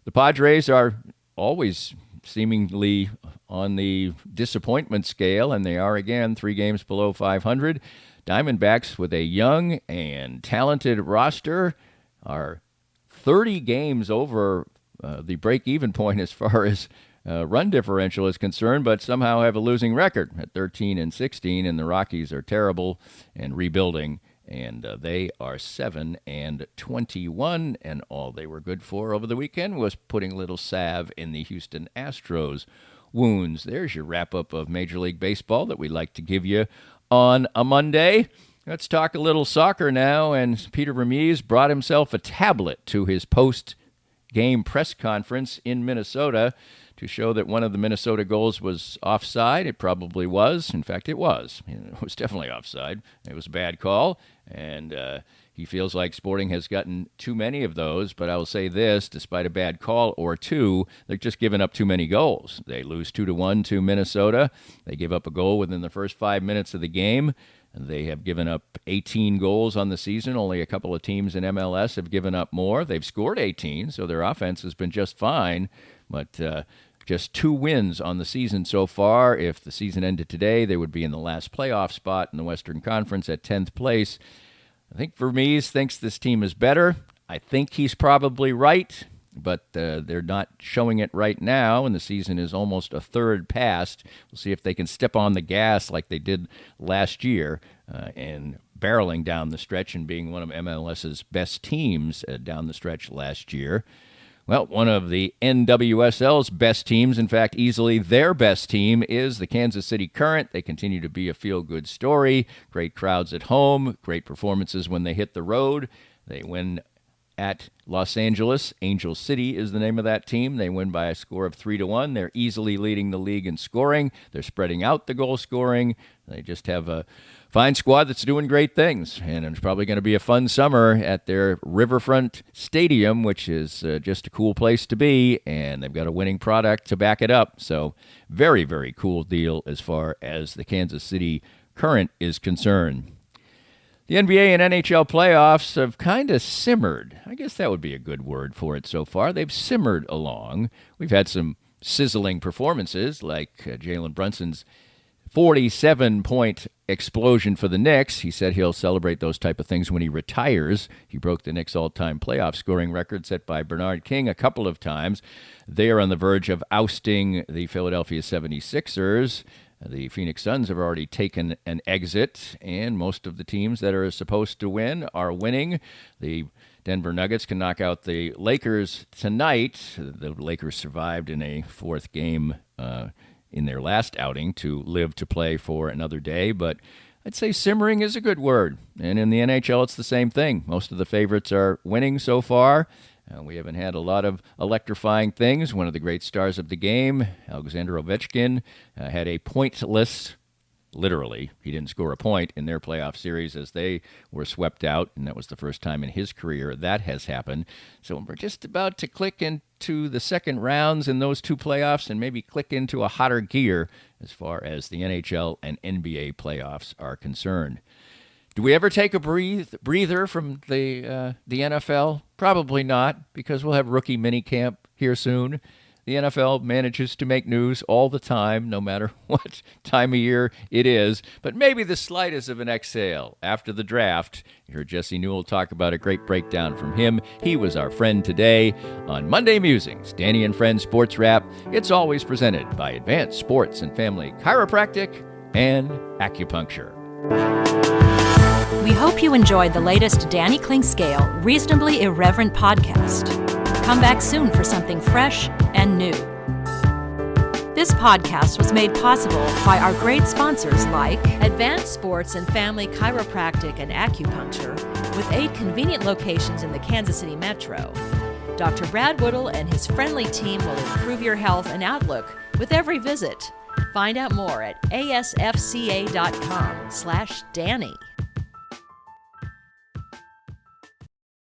The Padres are always seemingly on the disappointment scale, and they are again 3 games below 500. Diamondbacks, with a young and talented roster, are 30 games over the break-even point as far as run differential is concerned, but somehow have a losing record at 13-16, and the Rockies are terrible and rebuilding, and they are 7-21, and all they were good for over the weekend was putting a little salve in the Houston Astros wounds. There's your wrap-up of Major League Baseball that we like to give you on a Monday. Let's talk a little soccer now, and Peter Vermees brought himself a tablet to his post-game press conference in Minnesota to show that one of the Minnesota goals was offside. It probably was. In fact, it was. It was definitely offside. It was a bad call, and he feels like Sporting has gotten too many of those. But I will say this, despite a bad call or two, they're just giving up too many goals. They lose 2-1 to Minnesota. They give up a goal within the first 5 minutes of the game. They have given up 18 goals on the season. Only a couple of teams in MLS have given up more. They've scored 18, so their offense has been just fine. But just 2 wins on the season so far. If the season ended today, they would be in the last playoff spot in the Western Conference at 10th place. I think Vermees thinks this team is better. I think he's probably right, but they're not showing it right now, and the season is almost a third past. We'll see if they can step on the gas like they did last year and barreling down the stretch and being one of MLS's best teams down the stretch last year. Well, one of the NWSL's best teams, in fact, easily their best team, is the Kansas City Current. They continue to be a feel-good story. Great crowds at home, great performances when they hit the road. They win at Los Angeles. Angel City is the name of that team. They win by a score of 3-1. They're easily leading the league in scoring. They're spreading out the goal scoring. They just have a fine squad that's doing great things, and it's probably going to be a fun summer at their Riverfront Stadium, which is just a cool place to be, and they've got a winning product to back it up. So very, very cool deal as far as the Kansas City Current is concerned. The NBA and NHL playoffs have kind of simmered. I guess that would be a good word for it so far. They've simmered along. We've had some sizzling performances like Jalen Brunson's 47-point explosion for the Knicks. He said he'll celebrate those type of things when he retires. He broke the Knicks' all-time playoff scoring record set by Bernard King a couple of times. They are on the verge of ousting the Philadelphia 76ers. The Phoenix Suns have already taken an exit, and most of the teams that are supposed to win are winning. The Denver Nuggets can knock out the Lakers tonight. The Lakers survived in a fourth game in their last outing to live to play for another day, but I'd say simmering is a good word. And in the NHL, it's the same thing. Most of the favorites are winning so far. We haven't had a lot of electrifying things. One of the great stars of the game, Alexander Ovechkin, had a pointless, literally, he didn't score a point in their playoff series as they were swept out, and that was the first time in his career that has happened. So we're just about to click into the second rounds in those 2 playoffs and maybe click into a hotter gear as far as the NHL and NBA playoffs are concerned. Do we ever take a breather from the NFL? Probably not, because we'll have rookie minicamp here soon. The NFL manages to make news all the time, no matter what time of year it is. But maybe the slightest of an exhale after the draft. You heard Jesse Newell talk about a great breakdown from him. He was our friend today on Monday Musings, Danny and Friends Sports Wrap. It's always presented by Advanced Sports and Family Chiropractic and Acupuncture. We hope you enjoyed the latest Danny Klingscale Reasonably Irreverent podcast. Come back soon for something fresh and new. This podcast was made possible by our great sponsors like Advanced Sports and Family Chiropractic and Acupuncture, with 8 convenient locations in the Kansas City metro. Dr. Brad Woodall and his friendly team will improve your health and outlook with every visit. Find out more at asfca.com/Danny.